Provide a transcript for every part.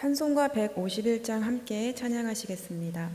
찬송가 151장 함께 찬양하시겠습니다.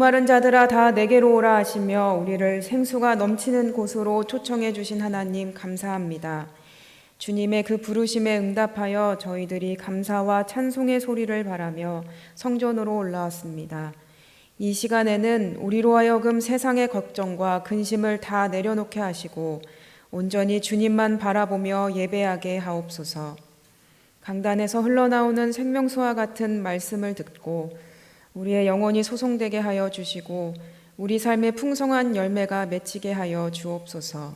목마른 자들아 다 내게로 오라 하시며 우리를 생수가 넘치는 곳으로 초청해 주신 하나님 감사합니다. 주님의 그 부르심에 응답하여 저희들이 감사와 찬송의 소리를 바라며 성전으로 올라왔습니다. 이 시간에는 우리로 하여금 세상의 걱정과 근심을 다 내려놓게 하시고 온전히 주님만 바라보며 예배하게 하옵소서. 강단에서 흘러나오는 생명수와 같은 말씀을 듣고 우리의 영혼이 소송되게 하여 주시고 우리 삶의 풍성한 열매가 맺히게 하여 주옵소서.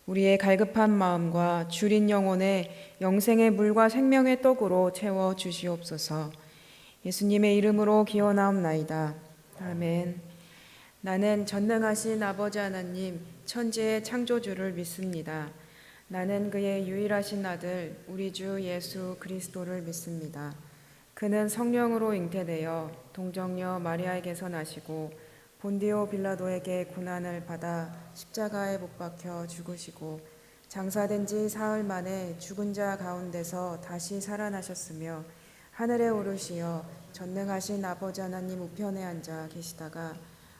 우리의 갈급한 마음과 주린 영혼에 영생의 물과 생명의 떡으로 채워 주시옵소서. 예수님의 이름으로 기원하옵나이다. 아멘. 나는 전능하신 아버지 하나님 천지의 창조주를 믿습니다. 나는 그의 유일하신 아들 우리 주 예수 그리스도를 믿습니다. 그는 성령으로 잉태되어 동정녀 마리아에게서 나시고 본디오 빌라도에게 고난을 받아 십자가에 못 박혀 죽으시고 장사된 지 사흘 만에 죽은 자 가운데서 다시 살아나셨으며 하늘에 오르시어 전능하신 아버지 하나님 우편에 앉아 계시다가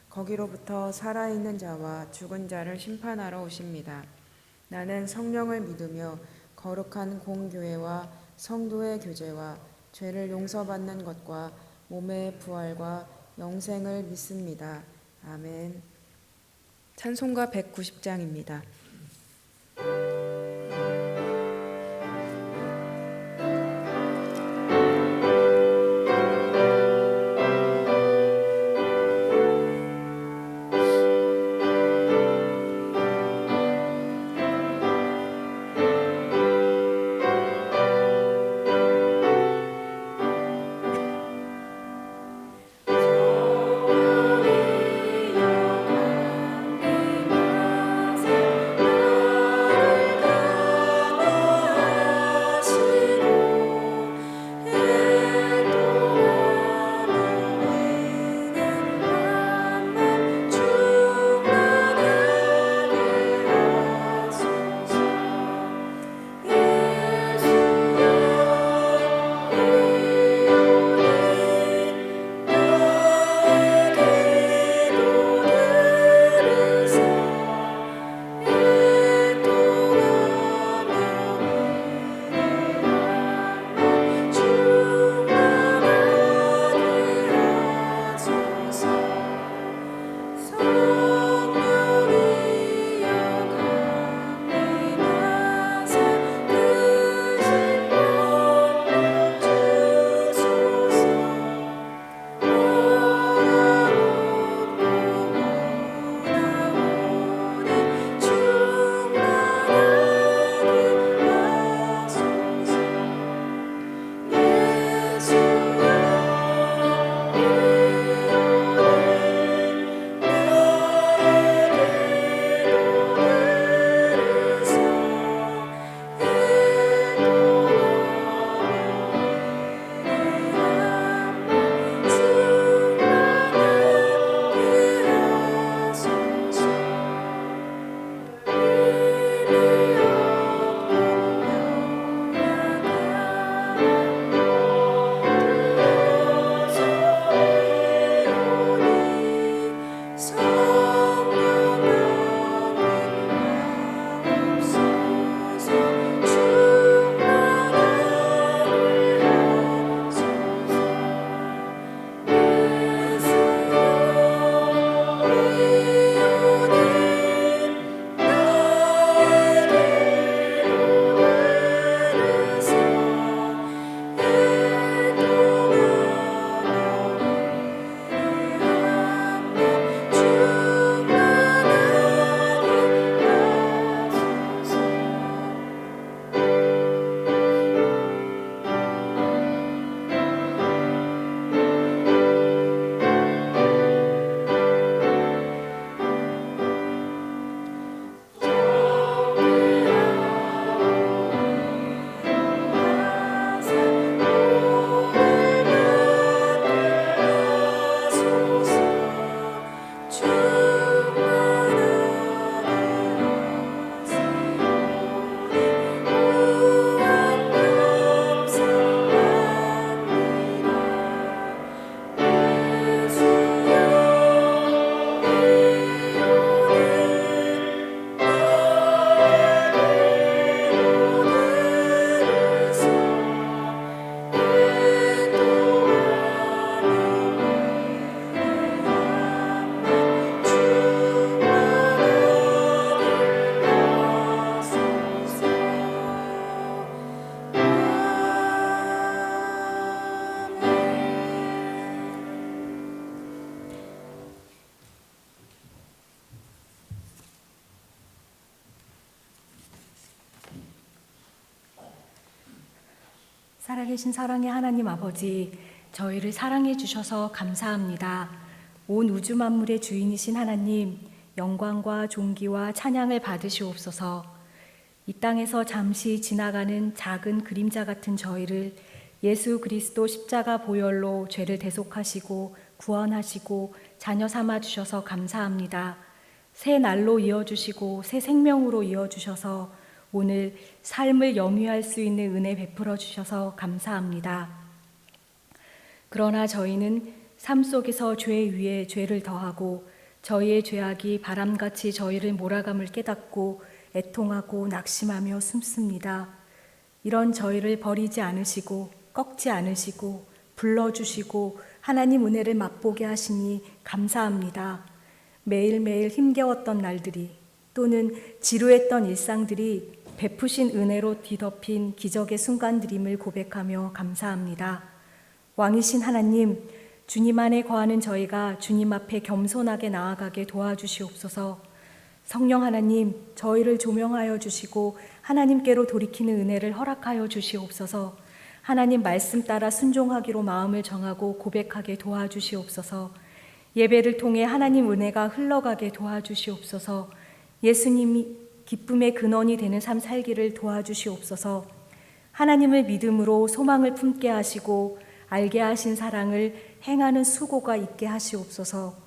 거기로부터 살아있는 자와 죽은 자를 심판하러 오십니다. 나는 성령을 믿으며 거룩한 공교회와 성도의 교제와 죄를 용서받는 것과 몸의 부활과 영생을 믿습니다. 아멘. 찬송가 190장입니다. 살아계신 사랑의 하나님 아버지, 저희를 사랑해 주셔서 감사합니다. 온 우주 만물의 주인이신 하나님, 영광과 존귀와 찬양을 받으시옵소서. 이 땅에서 잠시 지나가는 작은 그림자 같은 저희를 예수 그리스도 십자가 보혈로 죄를 대속하시고 구원하시고 자녀 삼아 주셔서 감사합니다. 새 날로 이어주시고 새 생명으로 이어주셔서 오늘 삶을 영위할 수 있는 은혜 베풀어 주셔서 감사합니다. 그러나 저희는 삶 속에서 죄 위에 죄를 더하고 저희의 죄악이 바람같이 저희를 몰아감을 깨닫고 애통하고 낙심하며 숨습니다. 이런 저희를 버리지 않으시고 꺾지 않으시고 불러주시고 하나님 은혜를 맛보게 하시니 감사합니다. 매일매일 힘겨웠던 날들이 또는 지루했던 일상들이 베푸신 은혜로 뒤덮인 기적의 순간들임을 고백하며 감사합니다. 왕이신 하나님, 주님 안에 거하는 저희가 주님 앞에 겸손하게 나아가게 도와주시옵소서. 성령 하나님, 저희를 조명하여 주시고 하나님께로 돌이키는 은혜를 허락하여 주시옵소서. 하나님 말씀 따라 순종하기로 마음을 정하고 고백하게 도와주시옵소서. 예배를 통해 하나님 은혜가 흘러가게 도와주시옵소서. 예수님이 기쁨의 근원이 되는 삶 살기를 도와주시옵소서. 하나님을 믿음으로 소망을 품게 하시고 알게 하신 사랑을 행하는 수고가 있게 하시옵소서.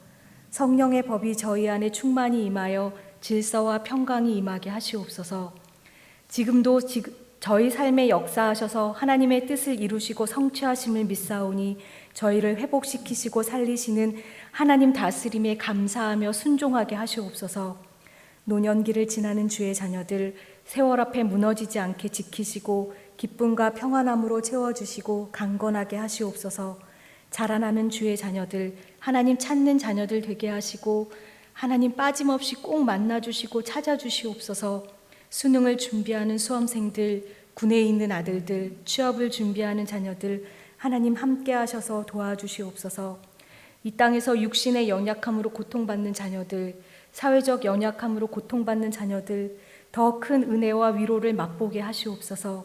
성령의 법이 저희 안에 충만히 임하여 질서와 평강이 임하게 하시옵소서. 지금도 저희 삶에 역사하셔서 하나님의 뜻을 이루시고 성취하심을 믿사오니 저희를 회복시키시고 살리시는 하나님 다스림에 감사하며 순종하게 하시옵소서. 노년기를 지나는 주의 자녀들 세월 앞에 무너지지 않게 지키시고 기쁨과 평안함으로 채워주시고 강건하게 하시옵소서. 자라나는 주의 자녀들 하나님 찾는 자녀들 되게 하시고 하나님 빠짐없이 꼭 만나주시고 찾아주시옵소서. 수능을 준비하는 수험생들, 군에 있는 아들들, 취업을 준비하는 자녀들 하나님 함께 하셔서 도와주시옵소서. 이 땅에서 육신의 연약함으로 고통받는 자녀들, 사회적 연약함으로 고통받는 자녀들 더 큰 은혜와 위로를 맛보게 하시옵소서.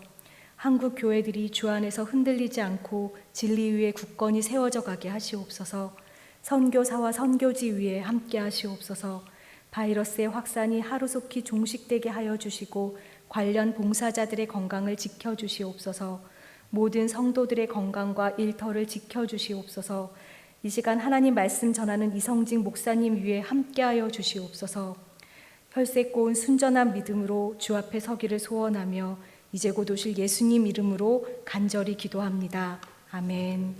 한국 교회들이 주 안에서 흔들리지 않고 진리 위에 굳건히 세워져 가게 하시옵소서. 선교사와 선교지 위에 함께 하시옵소서. 바이러스의 확산이 하루속히 종식되게 하여 주시고 관련 봉사자들의 건강을 지켜주시옵소서. 모든 성도들의 건강과 일터를 지켜주시옵소서. 이 시간 하나님 말씀 전하는 이성직 목사님 위에 함께하여 주시옵소서. 혈색 고운 순전한 믿음으로 주 앞에 서기를 소원하며 이제 곧 오실 예수님 이름으로 간절히 기도합니다. 아멘.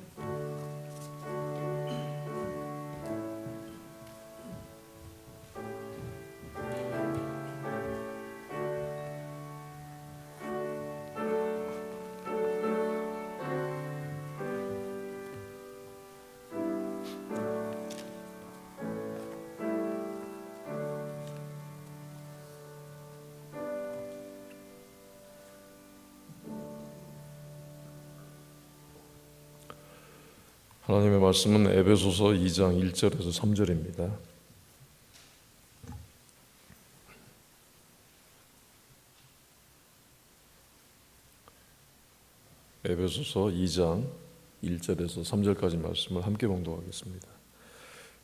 하나님의 말씀은 에베소서 2장 1절에서 3절입니다. 에베소서 2장 1절에서 3절까지 말씀을 함께 봉독하겠습니다.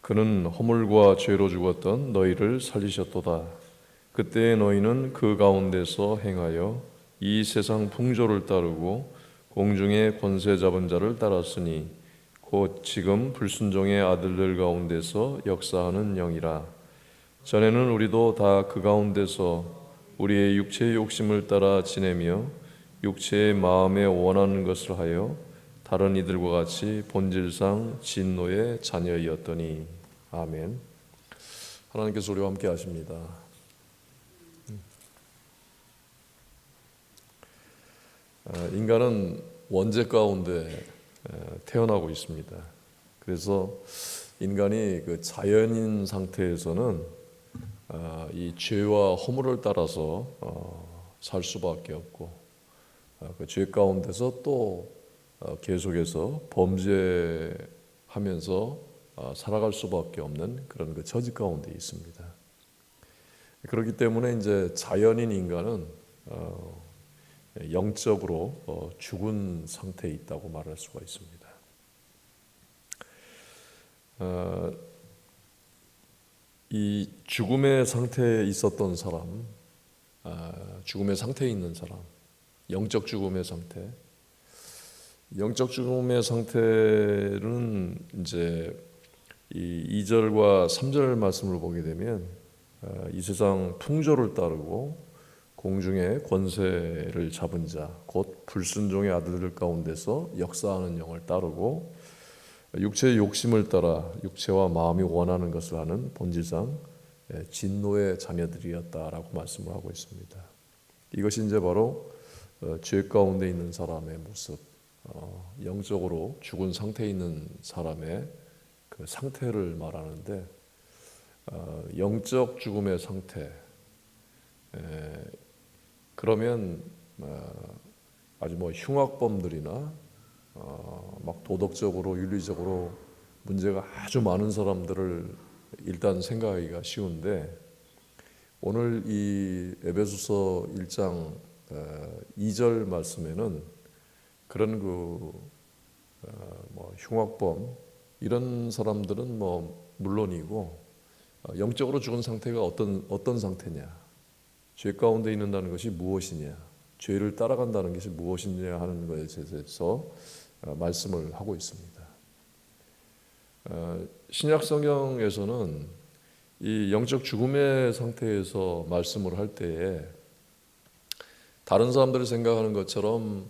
그는 허물과 죄로 죽었던 너희를 살리셨도다. 그때의 너희는 그 가운데서 행하여 이 세상 풍조를 따르고 공중의 권세 잡은 자를 따랐으니 곧 지금 불순종의 아들들 가운데서 역사하는 영이라. 전에는 우리도 다 그 가운데서 우리의 육체의 욕심을 따라 지내며 육체의 마음에 원하는 것을 하여 다른 이들과 같이 본질상 진노의 자녀이었더니. 아멘. 하나님께서 우리와 함께 하십니다. 인간은 원죄 가운데 태어나고 있습니다. 그래서 인간이 그 자연인 상태에서는 이 죄와 허물을 따라서 살 수밖에 없고 그 죄 가운데서 또 계속해서 범죄하면서 살아갈 수밖에 없는 그런 그 저지 가운데 있습니다. 그렇기 때문에 이제 자연인 인간은 영적으로 죽은 상태에 있다고 말할 수가 있습니다. 이 죽음의 상태에 있었던 사람, 죽음의 상태에 있는 사람, 영적 죽음의 상태. 영적 죽음의 상태는 이제 이 2절과 3절 말씀을 보게 되면 이 세상 풍조를 따르고 공중의 권세를 잡은 자, 곧 불순종의 아들들 가운데서 역사하는 영을 따르고 육체의 욕심을 따라 육체와 마음이 원하는 것을 하는 본질상 진노의 자녀들이었다라고 말씀을 하고 있습니다. 이것이 이제 바로 죄 가운데 있는 사람의 모습, 영적으로 죽은 상태에 있는 사람의 그 상태를 말하는데, 영적 죽음의 상태, 그러면 아주 흉악범들이나 막 도덕적으로 윤리적으로 문제가 아주 많은 사람들을 일단 생각하기가 쉬운데, 오늘 이 에베소서 1장 2절 말씀에는 그런 흉악범 이런 사람들은 물론이고, 영적으로 죽은 상태가 어떤 상태냐, 죄 가운데 있는다는 것이 무엇이냐, 죄를 따라간다는 것이 무엇이냐 하는 것에 대해서 말씀을 하고 있습니다. 신약 성경에서는 이 영적 죽음의 상태에서 말씀을 할 때에 다른 사람들이 생각하는 것처럼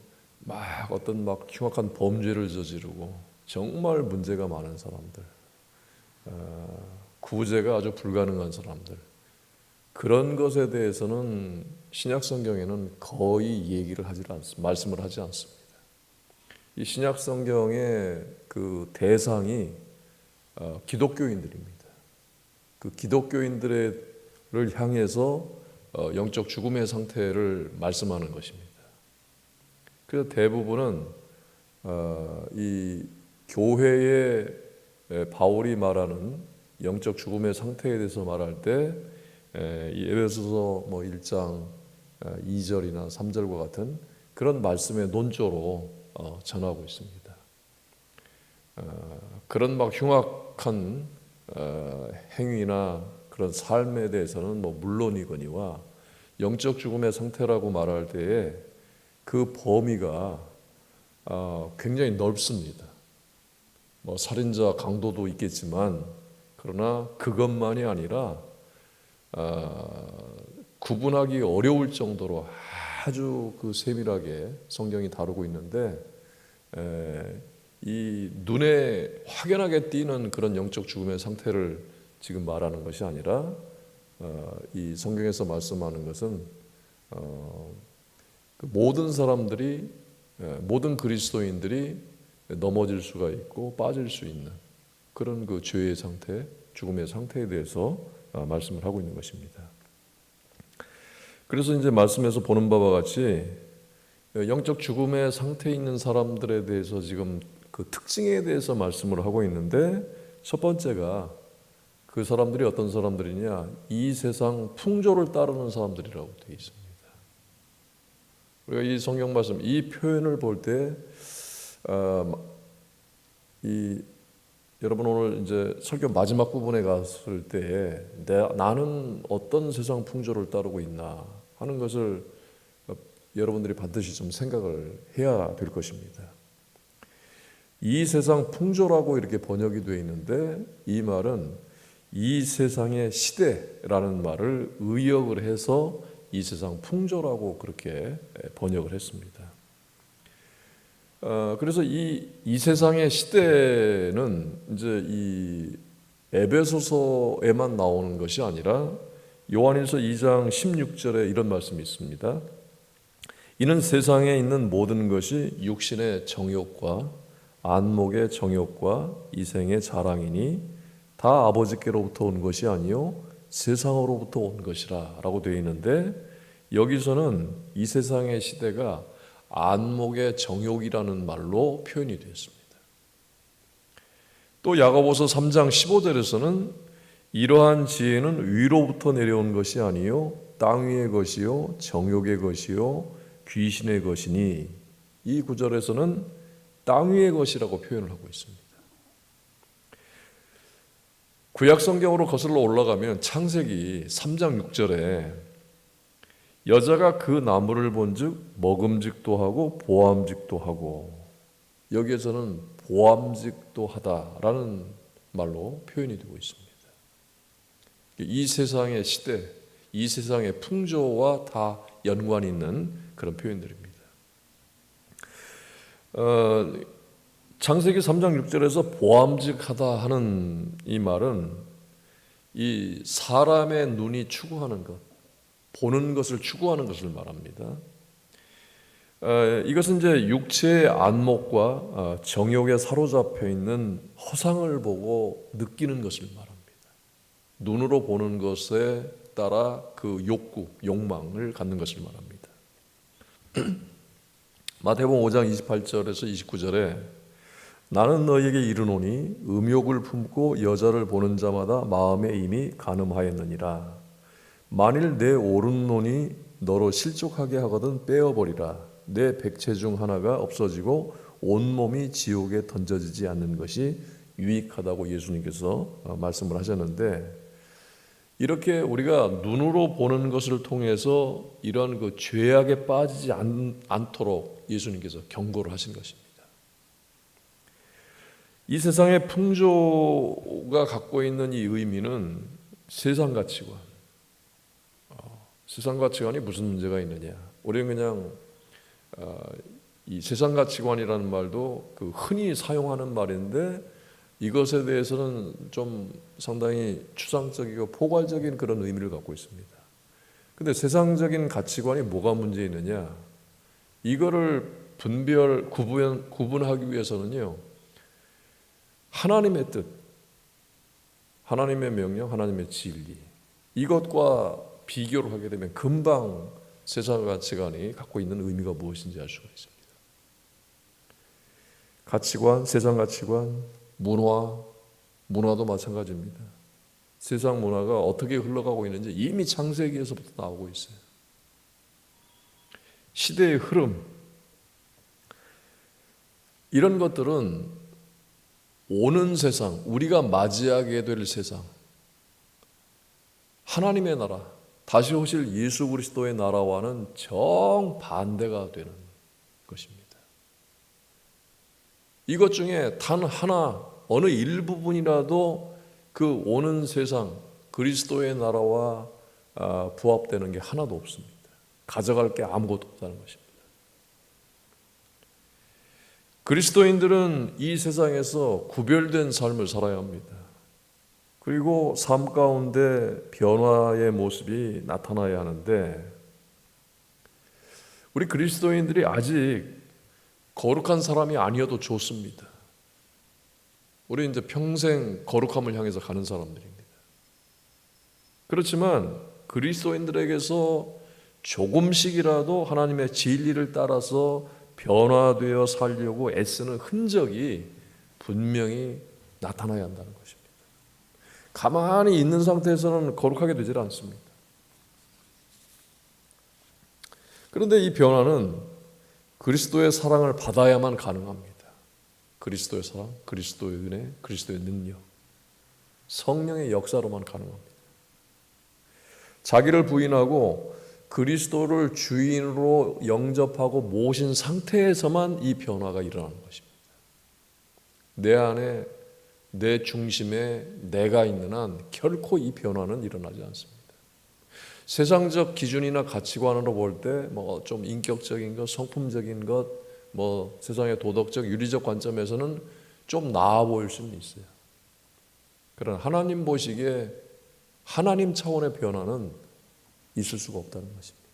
어떤 흉악한 범죄를 저지르고 정말 문제가 많은 사람들, 구제가 아주 불가능한 사람들, 그런 것에 대해서는 신약 성경에는 거의 얘기를 말씀을 하지 않습니다. 이 신약 성경의 그 대상이 기독교인들입니다. 그 기독교인들을 향해서 영적 죽음의 상태를 말씀하는 것입니다. 그래서 대부분은 이 교회의 바울이 말하는 영적 죽음의 상태에 대해서 말할 때 이 에베소서 1장 2절이나 3절과 같은 그런 말씀의 논조로 전하고 있습니다. 그런 흉악한 행위나 그런 삶에 대해서는 물론이거니와 영적 죽음의 상태라고 말할 때에 그 범위가 굉장히 넓습니다. 살인자, 강도도 있겠지만, 그러나 그것만이 아니라 구분하기 어려울 정도로 아주 세밀하게 성경이 다루고 있는데, 이 눈에 확연하게 띄는 그런 영적 죽음의 상태를 지금 말하는 것이 아니라, 이 성경에서 말씀하는 것은 모든 사람들이, 모든 그리스도인들이 넘어질 수가 있고 빠질 수 있는 그런 그 죄의 상태, 죽음의 상태에 대해서 말씀을 하고 있는 것입니다. 그래서 이제 말씀에서 보는 바와 같이 영적 죽음의 상태에 있는 사람들에 대해서 지금 그 특징에 대해서 말씀을 하고 있는데, 첫 번째가 그 사람들이 어떤 사람들이냐, 이 세상 풍조를 따르는 사람들이라고 되어 있습니다. 우리가 이 성경 말씀, 이 표현을 볼 때, 여러분 오늘 이제 설교 마지막 부분에 갔을 때 나는 어떤 세상 풍조를 따르고 있나 하는 것을 여러분들이 반드시 좀 생각을 해야 될 것입니다. 이 세상 풍조라고 이렇게 번역이 되어 있는데, 이 말은 이 세상의 시대라는 말을 의역을 해서 이 세상 풍조라고 그렇게 번역을 했습니다. 그래서 이 세상의 시대는 이제 이 에베소서에만 나오는 것이 아니라 요한일서 2장 16절에 이런 말씀이 있습니다. 이는 세상에 있는 모든 것이 육신의 정욕과 안목의 정욕과 이생의 자랑이니 다 아버지께로부터 온 것이 아니요 세상으로부터 온 것이라 라고 되어 있는데, 여기서는 이 세상의 시대가 안목의 정욕이라는 말로 표현이 되었습니다. 또 야고보서 3장 15절에서는 이러한 지혜는 위로부터 내려온 것이 아니요 땅 위의 것이요 정욕의 것이요 귀신의 것이니 이 구절에서는 땅 위의 것이라고 표현을 하고 있습니다. 구약 성경으로 거슬러 올라가면 창세기 3장 6절에 여자가 그 나무를 본즉 먹음직도 하고 보암직도 하고, 여기에서는 보암직도 하다라는 말로 표현이 되고 있습니다. 이 세상의 시대, 이 세상의 풍조와 다 연관이 있는 그런 표현들입니다. 창세기 3장 6절에서 보암직하다 하는 이 말은 이 사람의 눈이 추구하는 것, 보는 것을 추구하는 것을 말합니다. 이것은 이제 육체의 안목과 정욕에 사로잡혀 있는 허상을 보고 느끼는 것을 말합니다. 눈으로 보는 것에 따라 그 욕구, 욕망을 갖는 것을 말합니다. 마태복음 5장 28절에서 29절에 나는 너희에게 이르노니 음욕을 품고 여자를 보는 자마다 마음에 이미 간음하였느니라. 만일 내 오른눈이 너로 실족하게 하거든 빼어버리라. 내 백체 중 하나가 없어지고 온몸이 지옥에 던져지지 않는 것이 유익하다고 예수님께서 말씀을 하셨는데, 이렇게 우리가 눈으로 보는 것을 통해서 이런 그 죄악에 빠지지 않도록 예수님께서 경고를 하신 것입니다. 이 세상의 풍조가 갖고 있는 이 의미는 세상 가치관, 세상 가치관이 무슨 문제가 있느냐? 우리는 그냥 이 세상 가치관이라는 말도 그 흔히 사용하는 말인데, 이것에 대해서는 좀 상당히 추상적이고 포괄적인 그런 의미를 갖고 있습니다. 근데 세상적인 가치관이 뭐가 문제 있느냐? 이거를 구분하기 위해서는요, 하나님의 뜻, 하나님의 명령, 하나님의 진리, 이것과 비교를 하게 되면 금방 세상 가치관이 갖고 있는 의미가 무엇인지 알 수가 있습니다. 가치관, 세상 가치관, 문화도 마찬가지입니다. 세상 문화가 어떻게 흘러가고 있는지 이미 창세기에서부터 나오고 있어요. 시대의 흐름, 이런 것들은 오는 세상, 우리가 맞이하게 될 세상, 하나님의 나라, 다시 오실 예수 그리스도의 나라와는 정반대가 되는 것입니다. 이것 중에 단 하나, 어느 일부분이라도 그 오는 세상, 그리스도의 나라와 부합되는 게 하나도 없습니다. 가져갈 게 아무것도 없다는 것입니다. 그리스도인들은 이 세상에서 구별된 삶을 살아야 합니다. 그리고 삶 가운데 변화의 모습이 나타나야 하는데, 우리 그리스도인들이 아직 거룩한 사람이 아니어도 좋습니다. 우리 이제 평생 거룩함을 향해서 가는 사람들입니다. 그렇지만 그리스도인들에게서 조금씩이라도 하나님의 진리를 따라서 변화되어 살려고 애쓰는 흔적이 분명히 나타나야 한다는 것입니다. 가만히 있는 상태에서는 거룩하게 되질 않습니다. 그런데 이 변화는 그리스도의 사랑을 받아야만 가능합니다. 그리스도의 사랑, 그리스도의 은혜, 그리스도의 능력, 성령의 역사로만 가능합니다. 자기를 부인하고 그리스도를 주인으로 영접하고 모신 상태에서만 이 변화가 일어나는 것입니다. 내 안에, 내 중심에 내가 있는 한 결코 이 변화는 일어나지 않습니다. 세상적 기준이나 가치관으로 볼 때 뭐 좀 인격적인 것, 성품적인 것, 뭐 세상의 도덕적, 윤리적 관점에서는 좀 나아 보일 수는 있어요. 그러나 하나님 보시기에 하나님 차원의 변화는 있을 수가 없다는 것입니다.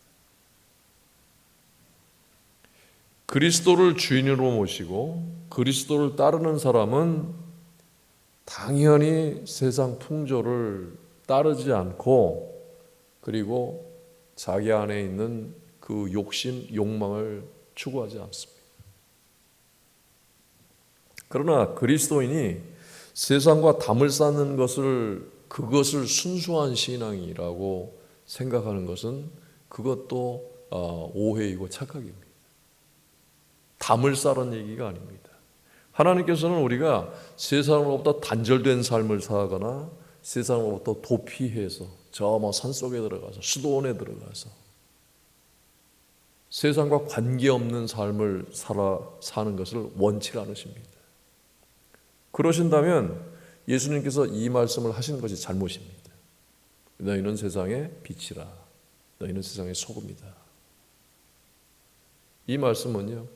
그리스도를 주인으로 모시고 그리스도를 따르는 사람은 당연히 세상 풍조를 따르지 않고, 그리고 자기 안에 있는 그 욕심, 욕망을 추구하지 않습니다. 그러나 그리스도인이 세상과 담을 쌓는 그것을 순수한 신앙이라고 생각하는 것은 그것도 오해이고 착각입니다. 담을 쌓은 얘기가 아닙니다. 하나님께서는 우리가 세상으로부터 단절된 삶을 살거나 세상으로부터 도피해서 저 산속에 들어가서 수도원에 들어가서 세상과 관계없는 삶을 사는 것을 원치 않으십니다. 그러신다면 예수님께서 이 말씀을 하신 것이 잘못입니다. 너희는 세상의 빛이라. 너희는 세상의 소금이다. 이 말씀은요,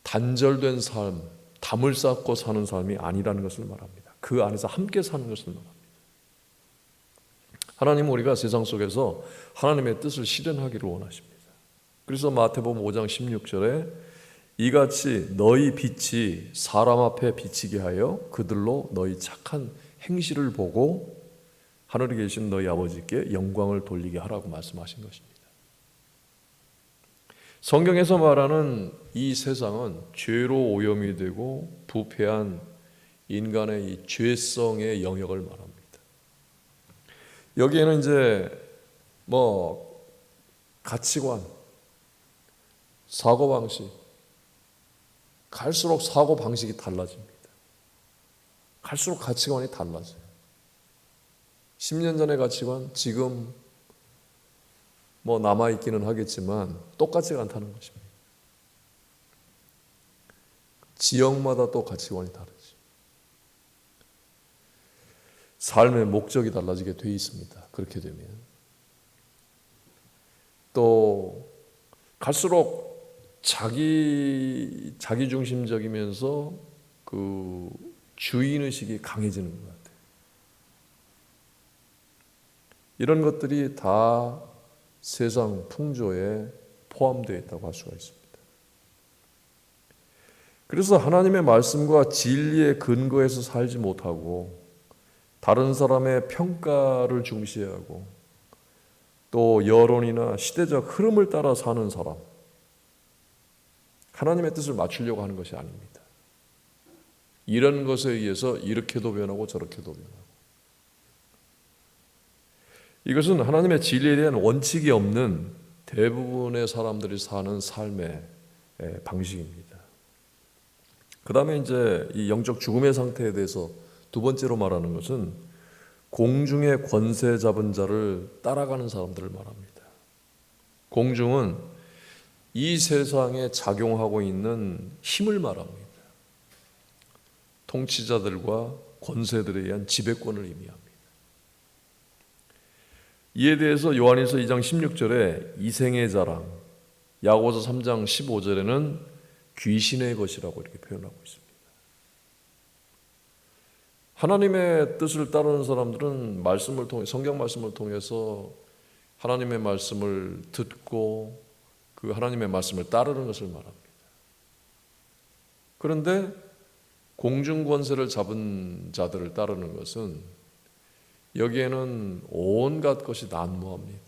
단절된 삶, 담을 쌓고 사는 삶이 아니라는 것을 말합니다. 그 안에서 함께 사는 것을 말합니다. 하나님은 우리가 세상 속에서 하나님의 뜻을 실현하기를 원하십니다. 그래서 마태복음 5장 16절에 이같이 너희 빛이 사람 앞에 비치게 하여 그들로 너희 착한 행실을 보고 하늘에 계신 너희 아버지께 영광을 돌리게 하라고 말씀하신 것입니다. 성경에서 말하는 이 세상은 죄로 오염이 되고 부패한 인간의 이 죄성의 영역을 말합니다. 여기에는 이제 가치관, 사고방식, 갈수록 사고방식이 달라집니다. 갈수록 가치관이 달라져요. 10년 전의 가치관, 지금 남아있기는 하겠지만 똑같지가 않다는 것입니다. 지역마다 또 가치관이 다르죠. 삶의 목적이 달라지게 돼 있습니다. 그렇게 되면 또 갈수록 자기 중심적이면서 그 주인의식이 강해지는 것 같아요. 이런 것들이 다 세상 풍조에 포함되어 있다고 할 수가 있습니다. 그래서 하나님의 말씀과 진리의 근거에서 살지 못하고 다른 사람의 평가를 중시하고 또 여론이나 시대적 흐름을 따라 사는 사람, 하나님의 뜻을 맞추려고 하는 것이 아닙니다. 이런 것에 의해서 이렇게도 변하고 저렇게도 변하고, 이것은 하나님의 진리에 대한 원칙이 없는 대부분의 사람들이 사는 삶의 방식입니다. 그 다음에 이제 이 영적 죽음의 상태에 대해서 두 번째로 말하는 것은 공중의 권세 잡은 자를 따라가는 사람들을 말합니다. 공중은 이 세상에 작용하고 있는 힘을 말합니다. 통치자들과 권세들에 의한 지배권을 의미합니다. 이에 대해서 요한일서 2장 16절에 이생의 자랑, 야고보서 3장 15절에는 귀신의 것이라고 이렇게 표현하고 있습니다. 하나님의 뜻을 따르는 사람들은 말씀을 통해, 성경 말씀을 통해서 하나님의 말씀을 듣고 그 하나님의 말씀을 따르는 것을 말합니다. 그런데 공중 권세를 잡은 자들을 따르는 것은 여기에는 온갖 것이 난무합니다.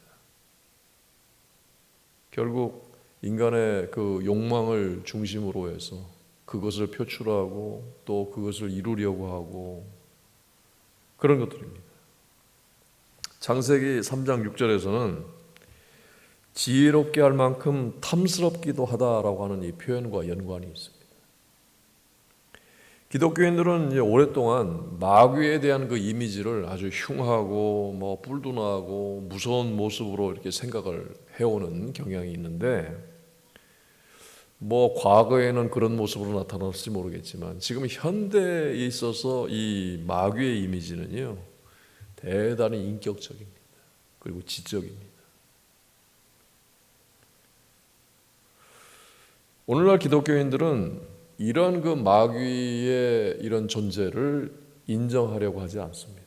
결국 인간의 그 욕망을 중심으로 해서 그것을 표출하고 또 그것을 이루려고 하고 그런 것들입니다. 창세기 3장 6절에서는 지혜롭게 할 만큼 탐스럽기도 하다라고 하는 이 표현과 연관이 있습니다. 기독교인들은 이제 오랫동안 마귀에 대한 그 이미지를 아주 흉하고 뿔둔하고 무서운 모습으로 이렇게 생각을 해오는 경향이 있는데 과거에는 그런 모습으로 나타났을지 모르겠지만 지금 현대에 있어서 이 마귀의 이미지는요 대단히 인격적입니다. 그리고 지적입니다. 오늘날 기독교인들은 이런 그 마귀의 이런 존재를 인정하려고 하지 않습니다.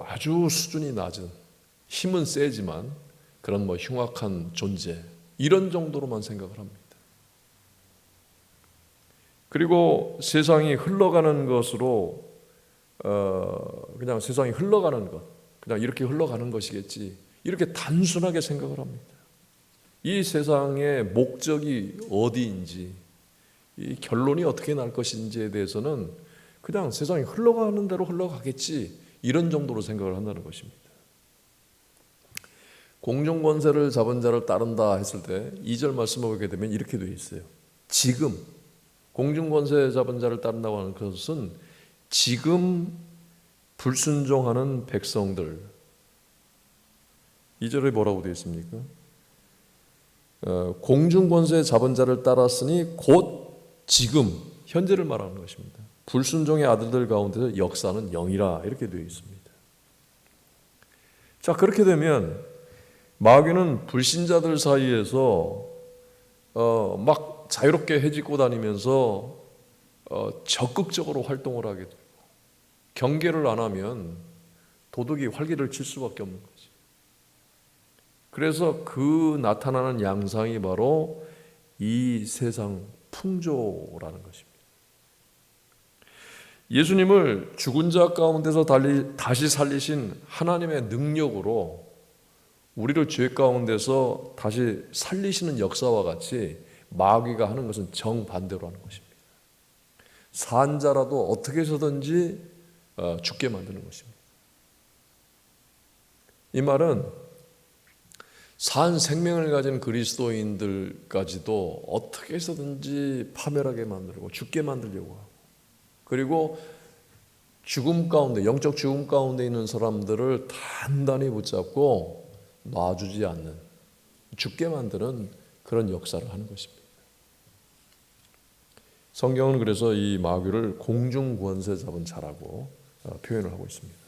아주 수준이 낮은, 힘은 세지만 그런 흉악한 존재, 이런 정도로만 생각을 합니다. 그리고 세상이 흘러가는 것으로 그냥 세상이 흘러가는 것, 그냥 이렇게 흘러가는 것이겠지, 이렇게 단순하게 생각을 합니다. 이 세상의 목적이 어디인지, 이 결론이 어떻게 날 것인지에 대해서는 그냥 세상이 흘러가는 대로 흘러가겠지, 이런 정도로 생각을 한다는 것입니다. 공중 권세를 잡은 자를 따른다 했을 때 2절 말씀을 보게 되면 이렇게 되어 있어요. 지금 공중 권세 잡은 자를 따른다고 하는 것은 지금 불순종하는 백성들. 2절에 뭐라고 되어 있습니까? 공중 권세 잡은 자를 따랐으니 곧 지금 현재를 말하는 것입니다. 불순종의 아들들 가운데서 역사는 영이라 이렇게 되어 있습니다. 자, 그렇게 되면 마귀는 불신자들 사이에서 막 자유롭게 헤집고 다니면서 적극적으로 활동을 하게 되고 경계를 안 하면 도둑이 활기를 칠 수밖에 없는 거지. 그래서 그 나타나는 양상이 바로 이 세상 풍조라는 것입니다. 예수님을 죽은 자 가운데서 다시 살리신 하나님의 능력으로 우리를 죄 가운데서 다시 살리시는 역사와 같이 마귀가 하는 것은 정반대로 하는 것입니다. 산 자라도 어떻게 해서든지 죽게 만드는 것입니다. 이 말은 산 생명을 가진 그리스도인들까지도 어떻게 해서든지 파멸하게 만들고 죽게 만들려고 하고, 그리고 죽음 가운데, 영적 죽음 가운데 있는 사람들을 단단히 붙잡고 놔주지 않는, 죽게 만드는 그런 역사를 하는 것입니다. 성경은 그래서 이 마귀를 공중 권세 잡은 자라고 표현을 하고 있습니다.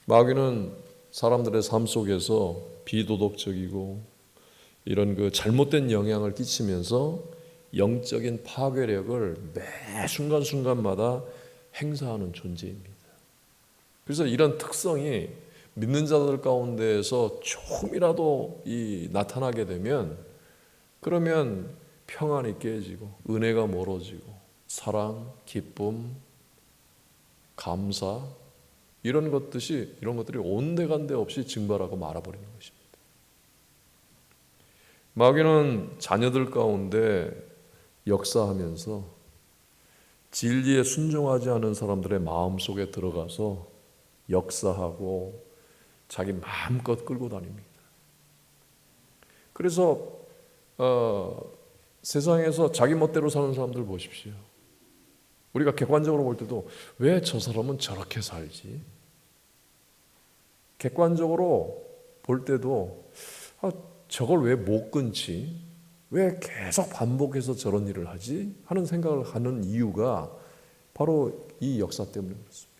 마귀는 사람들의 삶 속에서 비도덕적이고 이런 그 잘못된 영향을 끼치면서 영적인 파괴력을 매 순간순간마다 행사하는 존재입니다. 그래서 이런 특성이 믿는 자들 가운데에서 조금이라도 나타나게 되면, 그러면 평안이 깨지고 은혜가 멀어지고 사랑, 기쁨, 감사 이런 것들이 온데간데 없이 증발하고 말아버리는 것입니다. 마귀는 자녀들 가운데 역사하면서 진리에 순종하지 않은 사람들의 마음속에 들어가서 역사하고 자기 마음껏 끌고 다닙니다. 그래서 세상에서 자기 멋대로 사는 사람들 보십시오. 우리가 객관적으로 볼 때도 왜 저 사람은 저렇게 살지? 객관적으로 볼 때도 저걸 왜 못 끊지? 왜 계속 반복해서 저런 일을 하지? 하는 생각을 하는 이유가 바로 이 역사 때문에 그렇습니다.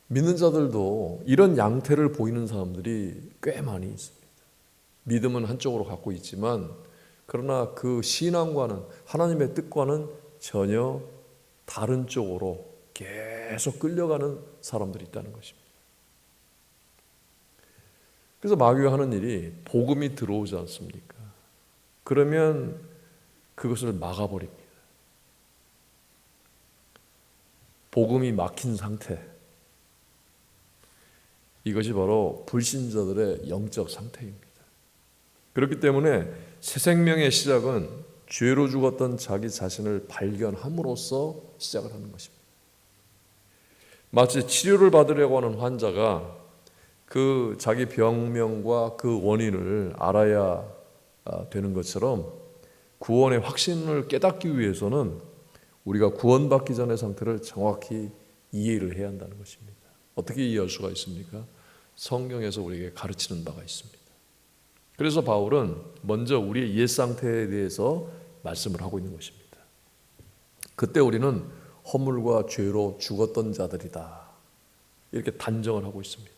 믿는 자들도 이런 양태를 보이는 사람들이 꽤 많이 있습니다. 믿음은 한쪽으로 갖고 있지만 그러나 그 신앙과는, 하나님의 뜻과는 전혀 다른 쪽으로 계속 끌려가는 사람들이 있다는 것입니다. 그래서 마귀가 하는 일이 복음이 들어오지 않습니까? 그러면 그것을 막아버립니다. 복음이 막힌 상태, 이것이 바로 불신자들의 영적 상태입니다. 그렇기 때문에 새 생명의 시작은 죄로 죽었던 자기 자신을 발견함으로써 시작을 하는 것입니다. 마치 치료를 받으려고 하는 환자가 그 자기 병명과 그 원인을 알아야 되는 것처럼 구원의 확신을 깨닫기 위해서는 우리가 구원받기 전의 상태를 정확히 이해를 해야 한다는 것입니다. 어떻게 이해할 수가 있습니까? 성경에서 우리에게 가르치는 바가 있습니다. 그래서 바울은 먼저 우리의 옛 상태에 대해서 말씀을 하고 있는 것입니다. 그때 우리는 허물과 죄로 죽었던 자들이다, 이렇게 단정을 하고 있습니다.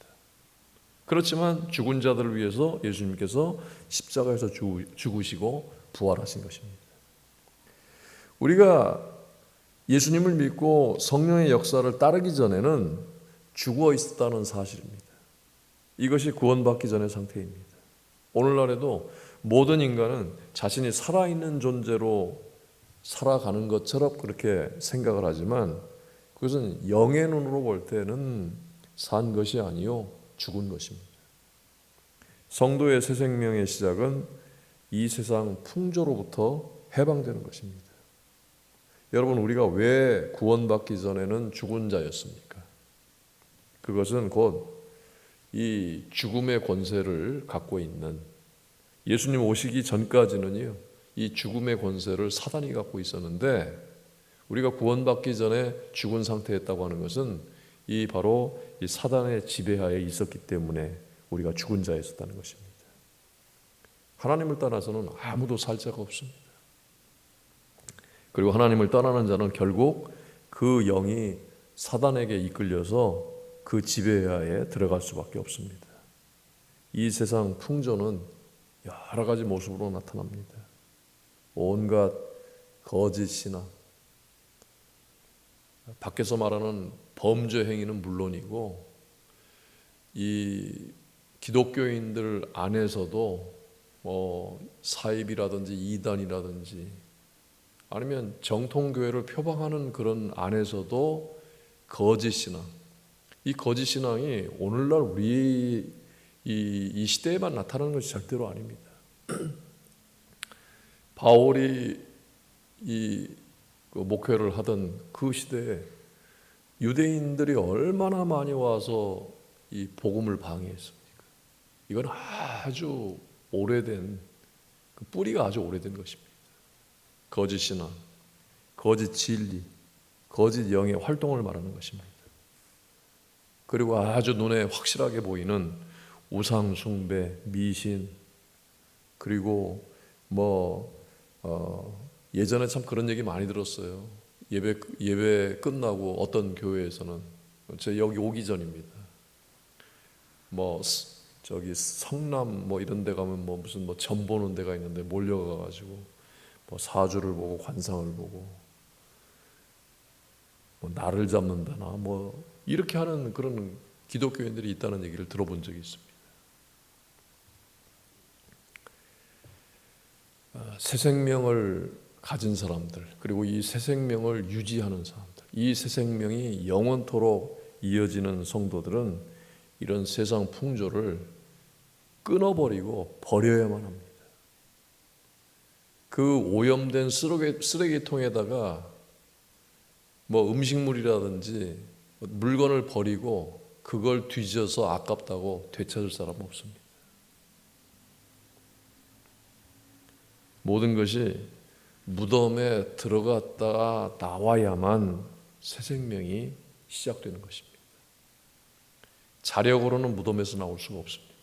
그렇지만 죽은 자들을 위해서 예수님께서 십자가에서 죽으시고 부활하신 것입니다. 우리가 예수님을 믿고 성령의 역사를 따르기 전에는 죽어 있었다는 사실입니다. 이것이 구원받기 전의 상태입니다. 오늘날에도 모든 인간은 자신이 살아있는 존재로 살아가는 것처럼 그렇게 생각을 하지만 그것은 영의 눈으로 볼 때는 산 것이 아니요 죽은 것입니다. 성도의 새 생명의 시작은 이 세상 풍조로부터 해방되는 것입니다. 여러분, 우리가 왜 구원받기 전에는 죽은 자였습니까? 그것은 곧 이 죽음의 권세를 갖고 있는, 예수님 오시기 전까지는요, 이 죽음의 권세를 사단이 갖고 있었는데, 우리가 구원받기 전에 죽은 상태였다고 하는 것은 이 바로 이 사단의 지배하에 있었기 때문에 우리가 죽은 자에 있었다는 것입니다. 하나님을 떠나서는 아무도 살 자가 없습니다. 그리고 하나님을 떠나는 자는 결국 그 영이 사단에게 이끌려서 그 지배하에 들어갈 수밖에 없습니다. 이 세상 풍조는 여러 가지 모습으로 나타납니다. 온갖 거짓 신앙, 밖에서 말하는 범죄 행위는 물론이고, 이 기독교인들 안에서도 사입이라든지 이단이라든지 아니면 정통교회를 표방하는 그런 안에서도 거짓 신앙, 이 거짓 신앙이 오늘날 우리 이 시대에만 나타나는 것이 절대로 아닙니다. 바울이 그 목회를 하던 그 시대에 유대인들이 얼마나 많이 와서 이 복음을 방해했습니까? 이건 아주 오래된, 그 뿌리가 아주 오래된 것입니다. 거짓 신앙, 거짓 진리, 거짓 영의 활동을 말하는 것입니다. 그리고 아주 눈에 확실하게 보이는 우상 숭배, 미신, 그리고 예전에 참 그런 얘기 많이 들었어요. 예배 끝나고 어떤 교회에서는, 제가 여기 오기 전입니다. 저기 성남 이런 데 가면 무슨 점 보는 데가 있는데 몰려가 가지고 사주를 보고 관상을 보고 나를 잡는다나 이렇게 하는 그런 기독교인들이 있다는 얘기를 들어본 적이 있습니다. 새 생명을 가진 사람들, 그리고 이 새 생명을 유지하는 사람들, 이 새 생명이 영원토록 이어지는 성도들은 이런 세상 풍조를 끊어버리고 버려야만 합니다. 그 오염된 쓰레기통에다가 음식물이라든지 물건을 버리고 그걸 뒤져서 아깝다고 되찾을 사람은 없습니다. 모든 것이 무덤에 들어갔다가 나와야만 새 생명이 시작되는 것입니다. 자력으로는 무덤에서 나올 수가 없습니다.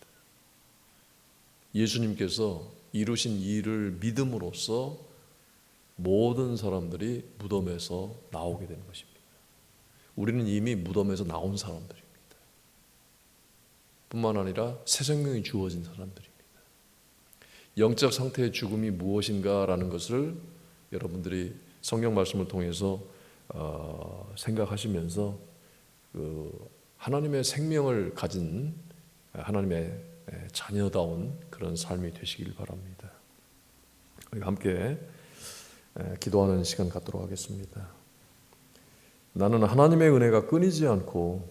예수님께서 이루신 일을 믿음으로써 모든 사람들이 무덤에서 나오게 되는 것입니다. 우리는 이미 무덤에서 나온 사람들입니다. 뿐만 아니라 새 생명이 주어진 사람들입니다. 영적 상태의 죽음이 무엇인가라는 것을 여러분들이 성경 말씀을 통해서 생각하시면서 하나님의 생명을 가진 하나님의 자녀다운 그런 삶이 되시길 바랍니다. 우리 함께 기도하는 시간 갖도록 하겠습니다. 나는 하나님의 은혜가 끊이지 않고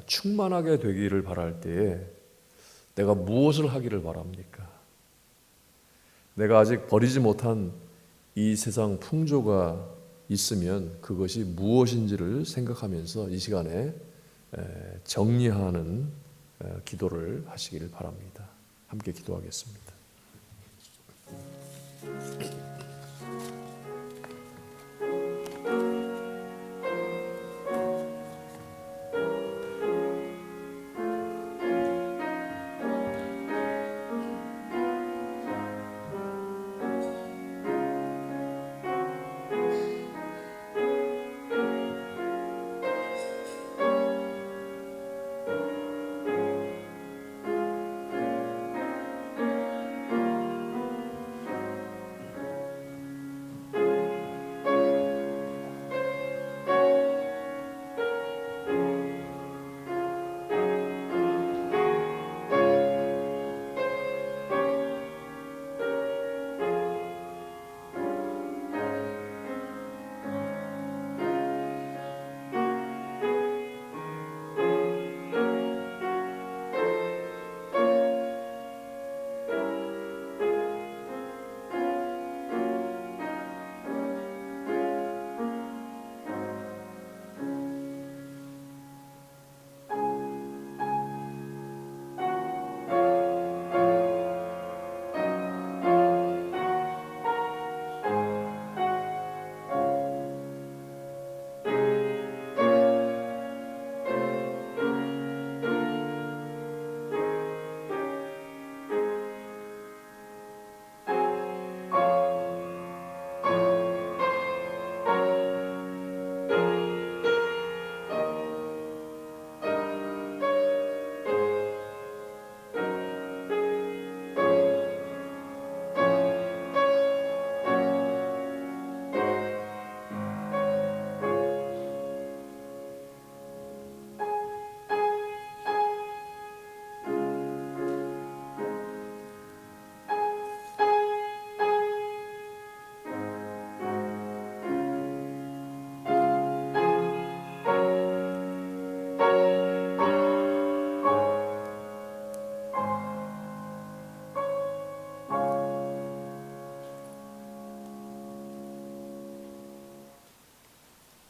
충만하게 되기를 바랄 때에 내가 무엇을 하기를 바랍니까? 내가 아직 버리지 못한 이 세상 풍조가 있으면 그것이 무엇인지를 생각하면서 이 시간에 정리하는 기도를 하시기를 바랍니다. 함께 기도하겠습니다.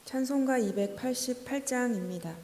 찬송가 288장입니다.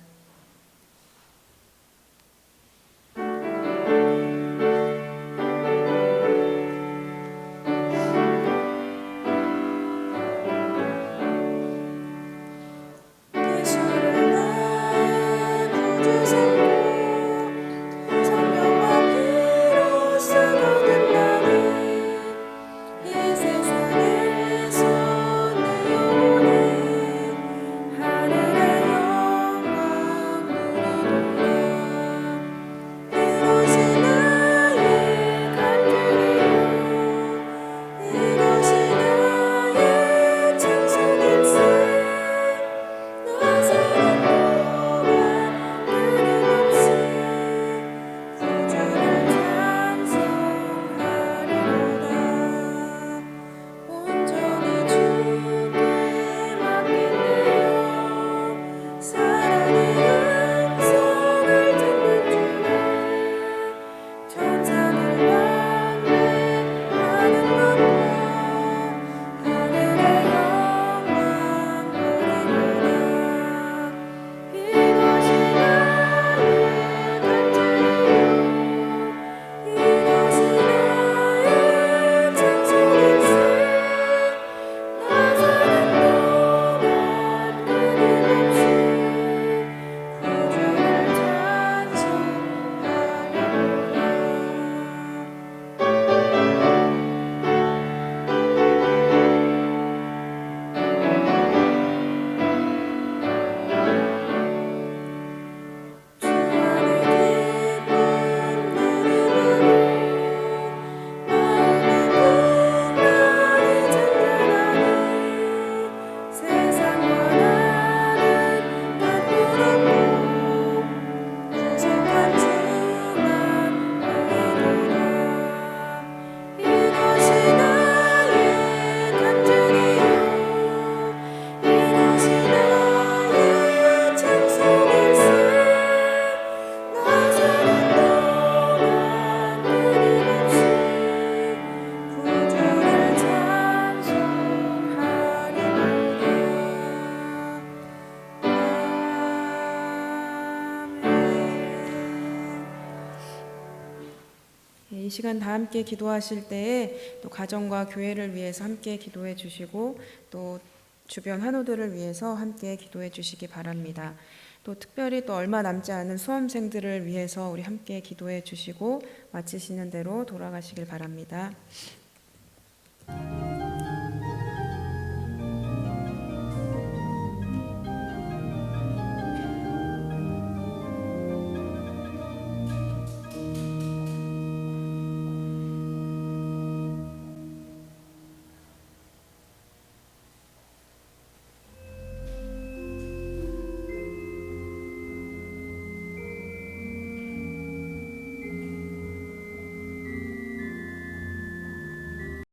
이 시간 다 함께 기도하실 때에 또 가정과 교회를 위해서 함께 기도해 주시고 또 주변 환우들을 위해서 함께 기도해 주시기 바랍니다. 또 특별히 또 얼마 남지 않은 수험생들을 위해서 우리 함께 기도해 주시고 마치시는 대로 돌아가시길 바랍니다.